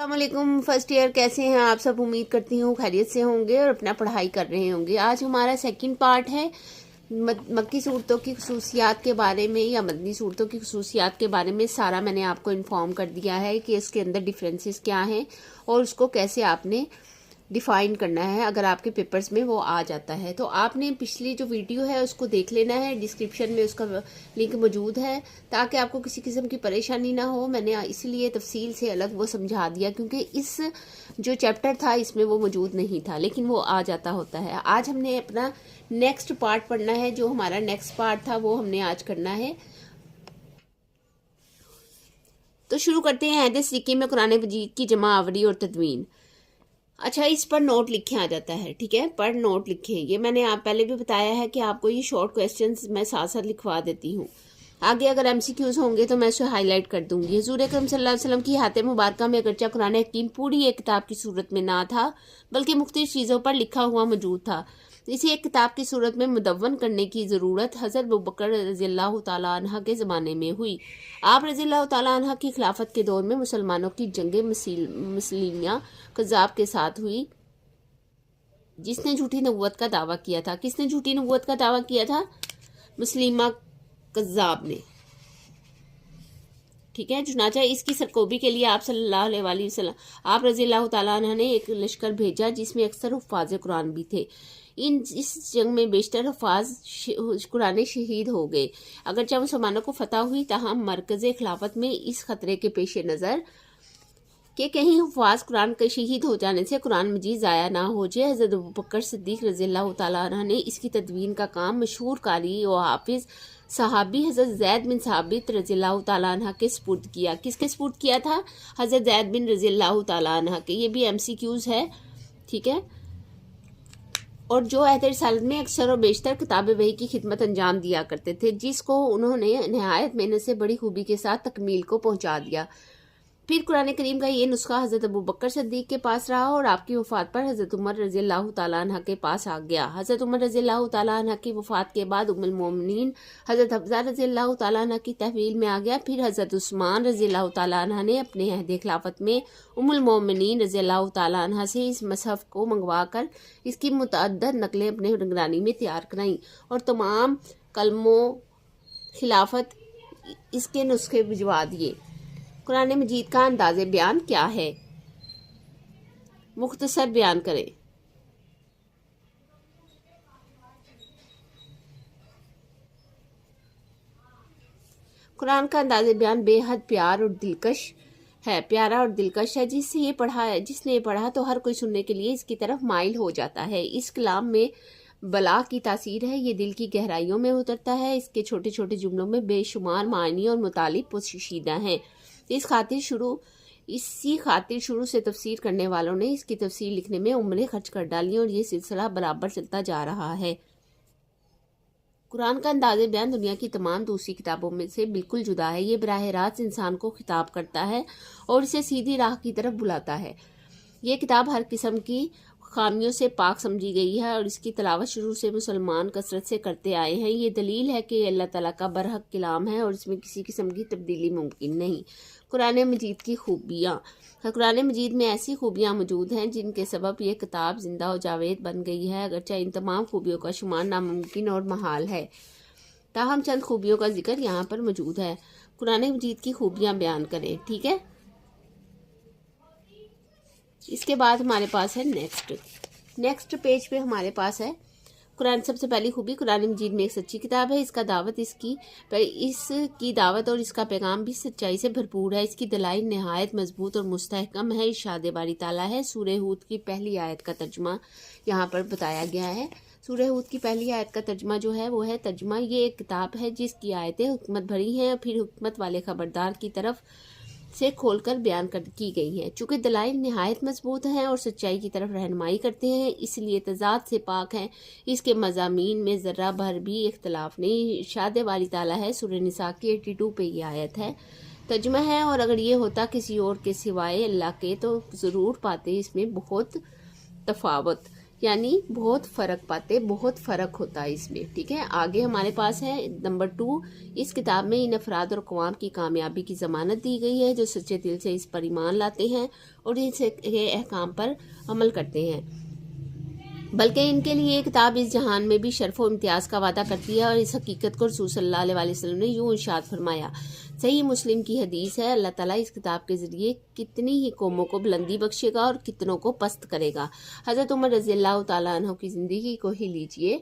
السلام علیکم first year, کیسے ہیں آپ سب؟ امید کرتی ہوں خیریت سے ہوں گے اور اپنا پڑھائی کر رہے ہوں گے۔ آج ہمارا سیکنڈ پارٹ ہے مکی صورتوں کی خصوصیات کے بارے میں یا مدنی صورتوں کی خصوصیات کے بارے میں۔ سارا میں نے آپ کو انفارم کر دیا ہے کہ اس کے اندر ڈیفرنسز کیا ہیں اور اس کو کیسے آپ نے ڈیفائن کرنا ہے اگر آپ کے پیپرز میں وہ آ جاتا ہے۔ تو آپ نے پچھلی جو ویڈیو ہے اس کو دیکھ لینا ہے، ڈسکرپشن میں اس کا لنک موجود ہے تاکہ آپ کو کسی قسم کی پریشانی نہ ہو۔ میں نے اس لیے تفصیل سے الگ وہ سمجھا دیا کیونکہ اس جو چیپٹر تھا اس میں وہ موجود نہیں تھا، لیکن وہ آ جاتا ہوتا ہے۔ آج ہم نے اپنا نیکسٹ پارٹ پڑھنا ہے، جو ہمارا نیکسٹ پارٹ تھا وہ ہم نے آج کرنا ہے۔ تو شروع کرتے ہیں عہد سکے میں قرآن مجید کی جمع آوری اور تدوین۔ اچھا، اس پر نوٹ لکھے آ جاتا ہے، ٹھیک ہے، پر نوٹ لکھے۔ یہ میں نے آپ پہلے بھی بتایا ہے کہ آپ کو یہ شارٹ کویسچنز میں ساتھ ساتھ لکھوا دیتی ہوں۔ آگے اگر ایم سی کیوز ہوں گے تو میں اسے ہائی لائٹ کر دوں گی۔ حضور اکرم صلی اللہ علیہ وسلم کی حیات مبارکہ میں اگرچہ قرآن حکیم پوری ایک کتاب کی صورت میں نہ تھا بلکہ مختلف چیزوں پر لکھا ہوا موجود تھا، اسے ایک کتاب کی صورت میں مدون کرنے کی ضرورت حضرت ابوبکر رضی اللہ تعالیٰ عنہ کے زمانے میں ہوئی۔ آپ رضی اللہ تعالیٰ عنہ کی خلافت کے دور میں مسلمانوں کی جنگ مسلیمیہ کذاب کے ساتھ ہوئی، جس نے جھوٹی نبوت کا دعویٰ کیا تھا۔ کس نے جھوٹی نبوت کا دعویٰ کیا تھا؟ مسلیمہ کذاب نے، ٹھیک ہے۔ چنانچہ اس کی سرکوبی کے لیے آپ صلی اللہ علیہ وسلم، آپ رضی اللہ تعالیٰ عنہ نے ایک لشکر بھیجا جس میں اکثر حفاظ قرآن بھی تھے۔ اس جنگ میں بیشتر حفاظ قرآن شہید ہو گئے۔ اگرچہ مسلمانوں کو فتح ہوئی تاہم مرکز خلافت میں اس خطرے کے پیش نظر کہ کہیں حفاظ قرآن کے شہید ہو جانے سے قرآن مجید ضائع نہ ہو جائے، حضرت ابوبکر صدیق رضی اللہ تعالیٰ عنہ نے اس کی تدوین کا کام مشہور قاری و حافظ صحابی حضرت زید بن ثابت رضی اللہ تعالیٰ عنہ کے سپرد کیا۔ کس کے سپرد کیا تھا؟ حضرت زید بن رضی اللہ تعالیٰ عنہ کے۔ یہ بھی ایم سی کیوز ہے، ٹھیک ہے۔ اور جو عہد رسالت میں اکثر و بیشتر کتاب وحی کی خدمت انجام دیا کرتے تھے، جس کو انہوں نے نہایت محنت سے بڑی خوبی کے ساتھ تکمیل کو پہنچا دیا۔ پھر قرآن کریم کا یہ نسخہ حضرت ابوبکر صدیق کے پاس رہا اور آپ کی وفات پر حضرت عمر رضی اللہ تعالیٰ عنہ کے پاس آ گیا۔ حضرت عمر رضی اللہ تعالیٰ عنہ کی وفات کے بعد ام المومنین حضرت حفصہ رضی اللہ تعالیٰ عنہ کی تحویل میں آ گیا۔ پھر حضرت عثمان رضی اللہ تعالیٰ عنہ نے اپنے عہد خلافت میں ام المومنین رضی اللہ تعالیٰ عنہ سے اس مصحف کو منگوا کر اس کی متعدد نقلیں اپنے نگرانی میں تیار کرائیں اور تمام کلموں خلافت اس کے نسخے بھجوا دیے۔ قرآن مجید کا انداز بیان کیا ہے؟ مختصر بیان کریں۔ قرآن کا انداز بیان بے حد پیارا اور دلکش ہے۔ جس نے یہ پڑھا تو ہر کوئی سننے کے لیے اس کی طرف مائل ہو جاتا ہے۔ اس کلام میں بلاغ کی تاثیر ہے، یہ دل کی گہرائیوں میں اترتا ہے۔ اس کے چھوٹے چھوٹے جملوں میں بے شمار معانی اور مطالب پوشیدہ ہیں۔ اسی خاطر شروع سے تفسیر کرنے والوں نے اس کی تفسیر لکھنے میں عمریں خرچ کر ڈالی اور یہ سلسلہ برابر چلتا جا رہا ہے۔ قرآن کا انداز بیان دنیا کی تمام دوسری کتابوں میں سے بالکل جدا ہے۔ یہ براہ راست انسان کو خطاب کرتا ہے اور اسے سیدھی راہ کی طرف بلاتا ہے۔ یہ کتاب ہر قسم کی خامیوں سے پاک سمجھی گئی ہے اور اس کی تلاوت شروع سے مسلمان کثرت سے کرتے آئے ہیں۔ یہ دلیل ہے کہ یہ اللہ تعالیٰ کا برحق کلام ہے اور اس میں کسی قسم کی تبدیلی ممکن نہیں۔ قرآن مجید کی خوبیاں۔ قرآن مجید میں ایسی خوبیاں موجود ہیں جن کے سبب یہ کتاب زندہ و جاوید بن گئی ہے، اگرچہ ان تمام خوبیوں کا شمار ناممکن اور محال ہے، تاہم چند خوبیوں کا ذکر یہاں پر موجود ہے۔ قرآن مجید کی خوبیاں بیان کریں، ٹھیک ہے۔ اس کے بعد ہمارے پاس ہے نیکسٹ پیج پہ ہمارے پاس ہے قرآن۔ سب سے پہلی خوبی، قرآن مجید میں ایک سچی کتاب ہے۔ اس کی دعوت اور اس کا پیغام بھی سچائی سے بھرپور ہے۔ اس کی دلائل نہایت مضبوط اور مستحکم ہے۔ ارشاد باری تعالیٰ ہے۔ سورہ ہود کی پہلی آیت کا ترجمہ یہاں پر بتایا گیا ہے۔ سورہ ہود کی پہلی آیت کا ترجمہ جو ہے وہ ہے ترجمہ، یہ ایک کتاب ہے جس کی آیتیں حکمت بھری ہیں اور پھر حکمت والے خبردار کی طرف سے کھول کر بیان کی گئی ہیں۔ چونکہ دلائل نہایت مضبوط ہیں اور سچائی کی طرف رہنمائی کرتے ہیں، اس لیے تضاد سے پاک ہیں۔ اس کے مضامین میں ذرہ بھر بھی اختلاف نہیں۔ ارشاد باری تعالیٰ ہے، سورہ نساء کی 82 پہ یہ آیت ہے، ترجمہ ہے، اور اگر یہ ہوتا کسی اور کے سوائے اللہ کے تو ضرور پاتے اس میں بہت تفاوت۔ یعنی بہت فرق پاتے، بہت فرق ہوتا ہے اس میں، ٹھیک ہے۔ آگے ہمارے پاس ہے نمبر 2، اس کتاب میں ان افراد اور اقوام کی کامیابی کی ضمانت دی گئی ہے جو سچے دل سے اس پر ایمان لاتے ہیں اور اس کے احکام پر عمل کرتے ہیں، بلکہ ان کے لیے یہ کتاب اس جہان میں بھی شرف و امتیاز کا وعدہ کرتی ہے۔ اور اس حقیقت کو رسول صلی اللہ علیہ وسلم نے یوں ارشاد فرمایا، صحیح مسلم کی حدیث ہے، اللہ تعالیٰ اس کتاب کے ذریعے کتنی ہی قوموں کو بلندی بخشے گا اور کتنوں کو پست کرے گا۔ حضرت عمر رضی اللہ تعالیٰ عنہ کی زندگی کو ہی لیجئے،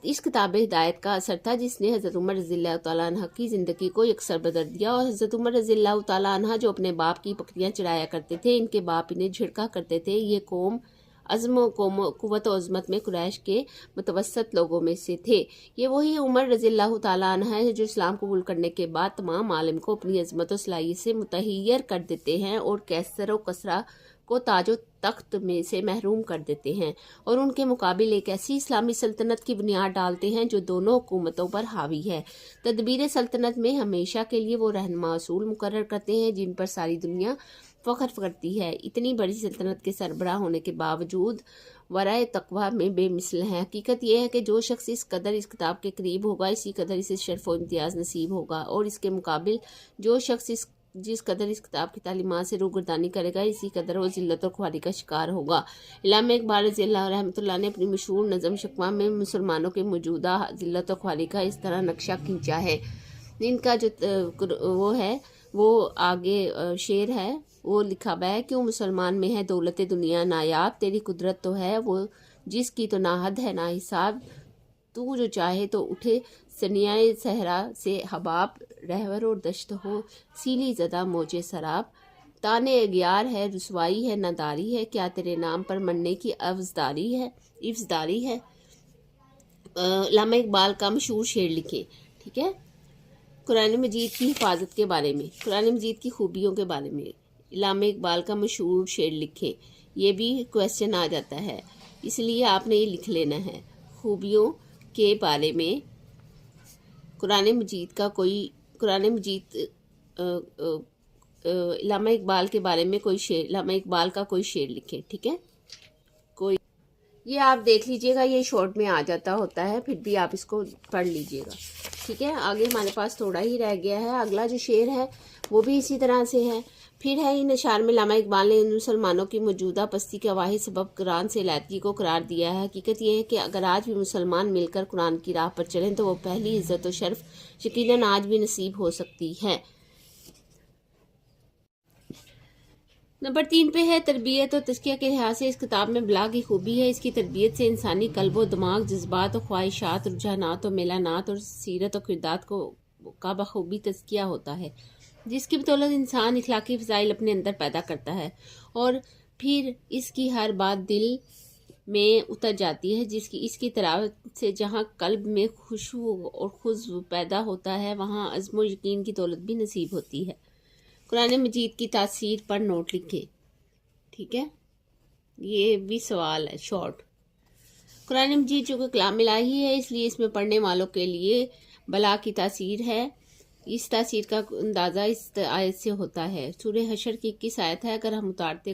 اس کتاب ہدایت کا اثر تھا جس نے حضرت عمر رضی اللہ تعالیٰ عنہ کی زندگی کو یکسر بدل دیا۔ اور حضرت عمر رضی اللہ تعالیٰ عنہ جو اپنے باپ کی بکریاں چرایا کرتے تھے، ان کے باپ انہیں جھڑکا کرتے تھے، یہ قوم عزم و قوت و عظمت میں قریش کے متوسط لوگوں میں سے تھے۔ یہ وہی عمر رضی اللہ تعالیٰ عنہ ہے جو اسلام قبول کرنے کے بعد تمام عالم کو اپنی عظمت و صلاحیت سے متحیر کر دیتے ہیں اور کیسر و کسرا کو تاج و تخت میں سے محروم کر دیتے ہیں، اور ان کے مقابل ایک ایسی اسلامی سلطنت کی بنیاد ڈالتے ہیں جو دونوں حکومتوں پر حاوی ہے۔ تدبیر سلطنت میں ہمیشہ کے لیے وہ رہنما اصول مقرر کرتے ہیں جن پر ساری دنیا فخر کرتی ہے۔ اتنی بڑی سلطنت کے سربراہ ہونے کے باوجود ورائے تقویٰ میں بے مثل ہیں۔ حقیقت یہ ہے کہ جو شخص اس قدر اس کتاب کے قریب ہوگا، اسی قدر اسے شرف و امتیاز نصیب ہوگا، اور اس کے مقابل جو شخص جس قدر اس کتاب کی تعلیمات سے روگردانی کرے گا، اسی قدر وہ ذلت اور خواری کا شکار ہوگا۔ علامہ اقبال رضی اللہ رحمۃ اللہ نے اپنی مشہور نظم شکوہ میں مسلمانوں کے موجودہ ذلت اور خواری کا اس طرح نقشہ کھینچا ہے۔ ان کا جو وہ ہے، وہ آگے شعر ہے، وہ لکھا ہوا ہے، کیوں مسلمان میں ہے دولت دنیا نایاب، تیری قدرت تو ہے وہ جس کی تو نہ حد ہے نہ حساب، تو جو چاہے تو اٹھے سنیائے صحرا سے حباب، رہور اور دشت ہو سیلی زدہ موجے سراب، تانے اگیار ہے رسوائی ہے ناداری ہے، کیا تیرے نام پر مرنے کی افزداری ہے۔ علامہ اقبال کا مشہور شعر لکھیں، ٹھیک ہے۔ قرآن مجید کی حفاظت کے بارے میں، قرآن مجید کی خوبیوں کے بارے میں علامہ اقبال کا مشہور شعر لکھیں۔ یہ بھی کویسچن آ جاتا ہے، اس لیے آپ نے یہ لکھ لینا ہے۔ خوبیوں کے بارے میں قرآن مجید کا علامہ اقبال کے بارے میں کوئی شعر، علامہ اقبال کا کوئی شعر لکھیں، ٹھیک ہے۔ یہ آپ دیکھ لیجئے گا، یہ شارٹ میں آ جاتا ہوتا ہے، پھر بھی آپ اس کو پڑھ لیجئے گا، ٹھیک ہے۔ آگے ہمارے پاس تھوڑا ہی رہ گیا ہے، اگلا جو شعر ہے وہ بھی اسی طرح سے ہے۔ پھر ہے ان اشعار میں علامہ اقبال نے ان مسلمانوں کی موجودہ پستی کے واحد سبب قرآن سے علیحدگی کو قرار دیا ہے۔ حقیقت یہ ہے کہ اگر آج بھی مسلمان مل کر قرآن کی راہ پر چلیں تو وہ پہلی عزت و شرف یقیناً آج بھی نصیب ہو سکتی ہے۔ نمبر 3 پہ ہے تربیت و تزکیہ کے لحاظ سے اس کتاب میں بلا کی خوبی ہے۔ اس کی تربیت سے انسانی قلب و دماغ، جذبات و خواہشات، رجحانات و میلانات اور سیرت و کردار کا بخوبی تزکیہ ہوتا ہے، جس کی بدولت انسان اخلاقی فضائل اپنے اندر پیدا کرتا ہے، اور پھر اس کی ہر بات دل میں اتر جاتی ہے، اس کی تلاوت سے جہاں قلب میں خشوع اور خضوع پیدا ہوتا ہے، وہاں عزم و یقین کی دولت بھی نصیب ہوتی ہے۔ قرآن مجید کی تاثیر پر نوٹ لکھیں، ٹھیک ہے۔ یہ بھی سوال ہے شارٹ۔ قرآن مجید جو کہ کلام الہی ہے، اس لیے اس میں پڑھنے والوں کے لیے بلا کی تاثیر ہے۔ اس تاثیر کا اندازہ اس آیت سے ہوتا ہے۔ سورہ حشر کی 21 آیت ہے، اگر ہم اتارتے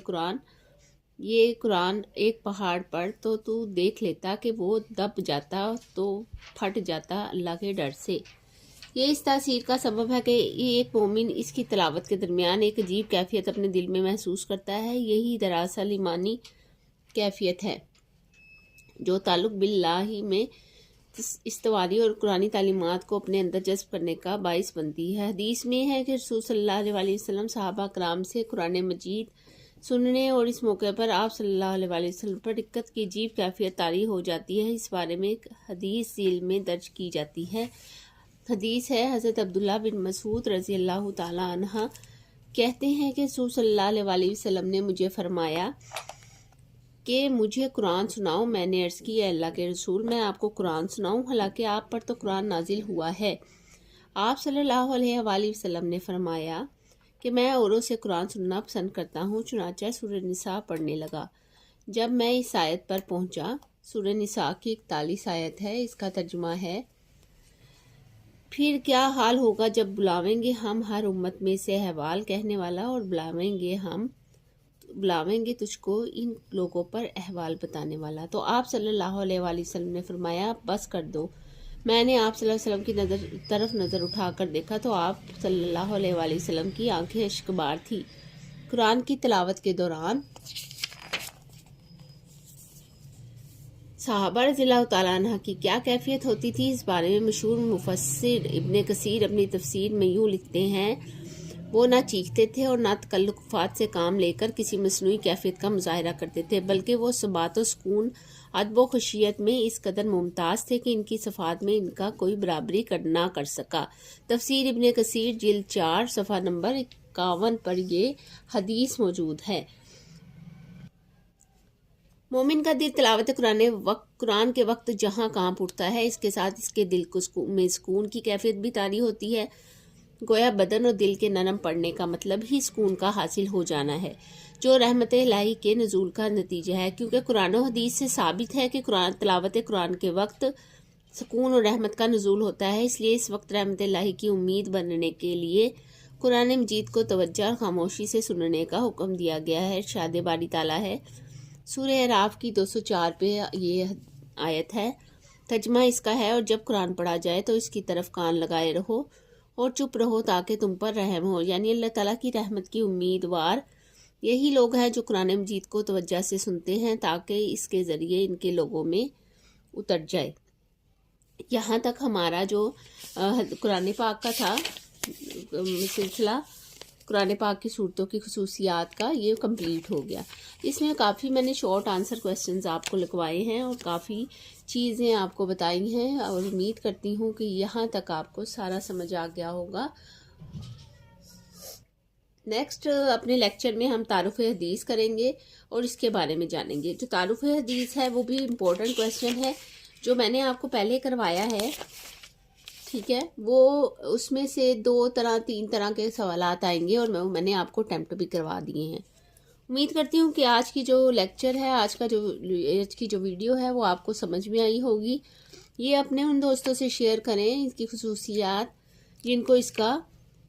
یہ قرآن ایک پہاڑ پر تو دیکھ لیتا کہ وہ دب جاتا تو پھٹ جاتا اللہ کے ڈر سے۔ یہ اس تاثیر کا سبب ہے کہ ایک مومن اس کی تلاوت کے درمیان ایک عجیب کیفیت اپنے دل میں محسوس کرتا ہے۔ یہی دراصل ایمانی کیفیت ہے جو تعلق باللہ میں استواری اور قرآنی تعلیمات کو اپنے اندر جذب کرنے کا باعث بنتی ہے۔ حدیث میں ہے کہ رسول صلی اللہ علیہ وسلم صحابہ کرام سے قرآن مجید سننے اور اس موقع پر آپ صلی اللہ علیہ وسلم پر رقت کی عجیب کیفیت طاری ہو جاتی ہے۔ اس بارے میں ایک حدیث ذیل میں درج کی جاتی ہے۔ حدیث ہے، حضرت عبداللہ بن مسعود رضی اللہ تعالیٰ عنہ کہتے ہیں کہ رسول صلی اللہ علیہ وسلم نے مجھے فرمایا کہ مجھے قرآن سناؤ۔ میں نے عرض کی، اے اللہ کے رسول، میں آپ کو قرآن سناؤں؟ حالانکہ آپ پر تو قرآن نازل ہوا ہے۔ آپ صلی اللہ علیہ وآلہ وسلم نے فرمایا کہ میں اوروں سے قرآن سننا پسند کرتا ہوں، چنانچہ سورہ نساء پڑھنے لگا۔ جب میں اس آیت پر پہنچا، سورہ نساء کی 41 آیت ہے، اس کا ترجمہ ہے، پھر کیا حال ہوگا جب بلاویں گے ہم ہر امت میں سے احوال کہنے والا، اور بلاویں گے ہم بلاویں گے تجھ کو ان لوگوں پر احوال بتانے والا۔ تو آپ صلی اللہ علیہ وآلہ وسلم نے فرمایا بس کر دو۔ میں نے آپ صلی اللہ علیہ وسلم کی طرف نظر اٹھا کر دیکھا تو آپ صلی اللہ علیہ وآلہ وسلم کی آنکھیں اشکبار تھی۔ قرآن کی تلاوت کے دوران صحابہ رضی اللہ تعالیٰ عنہ کی کیا کیفیت ہوتی تھی، اس بارے میں مشہور مفسر ابن کثیر اپنی تفسیر میں یوں لکھتے ہیں، وہ نہ چیختے تھے اور نہ تکلفات سے کام لے کر کسی مصنوعی کیفیت کا مظاہرہ کرتے تھے، بلکہ وہ ثبات و سکون، ادب و خشیت میں اس قدر ممتاز تھے کہ ان کی صفات میں ان کا کوئی برابری نہ کر سکا۔ تفسیر ابن کثیر جلد 4 صفحہ نمبر 51 پر یہ حدیث موجود ہے۔ مومن کا دل تلاوت قرآن کے وقت جہاں کانپ اٹھتا ہے، اس کے ساتھ اس کے دل میں سکون کی کیفیت بھی طاری ہوتی ہے۔ گویا بدن اور دل کے نرم پڑنے کا مطلب ہی سکون کا حاصل ہو جانا ہے، جو رحمت الہی کے نزول کا نتیجہ ہے، کیونکہ قرآن و حدیث سے ثابت ہے کہ تلاوت قرآن کے وقت سکون اور رحمت کا نزول ہوتا ہے۔ اس لیے اس وقت رحمت الہی کی امید بننے کے لیے قرآن مجید کو توجہ اور خاموشی سے سننے کا حکم دیا گیا ہے۔ ارشاد باری تعالیٰ ہے، سورہ اعراف کی 204 پہ یہ آیت ہے، ترجمہ اس کا ہے، اور جب قرآن پڑھا جائے تو اس کی طرف کان لگائے رہو اور چپ رہو تاکہ تم پر رحم ہو، یعنی اللہ تعالیٰ کی رحمت کی امیدوار یہی لوگ ہیں جو قرآن مجید کو توجہ سے سنتے ہیں تاکہ اس کے ذریعے ان کے لوگوں میں اتر جائے۔ یہاں تک ہمارا جو قرآن پاک کا تھا سلسلہ، قرآن پاک کی صورتوں کی خصوصیات کا، یہ کمپلیٹ ہو گیا۔ اس میں کافی میں نے شارٹ آنسر کویسچنز آپ کو لکھوائے ہیں اور کافی چیزیں آپ کو بتائی ہیں، اور امید کرتی ہوں کہ یہاں تک آپ کو سارا سمجھ آ گیا ہوگا۔ نیکسٹ اپنے لیکچر میں ہم تعارف حدیث کریں گے اور اس کے بارے میں جانیں گے۔ جو تعارف حدیث ہے وہ بھی امپورٹنٹ کویسچن ہے، جو میں نے آپ کو پہلے کروایا ہے، ٹھیک ہے، وہ اس میں سے 3 طرح کے سوالات آئیں گے اور میں نے آپ کو اٹیمپٹ بھی کروا دیے ہیں۔ امید کرتی ہوں کہ آج کی جو لیکچر ہے، آج کی جو ویڈیو ہے وہ آپ کو سمجھ میں آئی ہوگی۔ یہ اپنے ان دوستوں سے شیئر کریں اس کی خصوصیات جن کو اس کا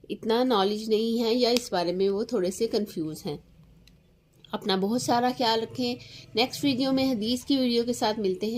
اتنا نالج نہیں ہے یا اس بارے میں وہ تھوڑے سے کنفیوز ہیں۔ اپنا بہت سارا خیال رکھیں۔ نیکسٹ ویڈیو میں حدیث کی ویڈیو کے ساتھ ملتے ہیں۔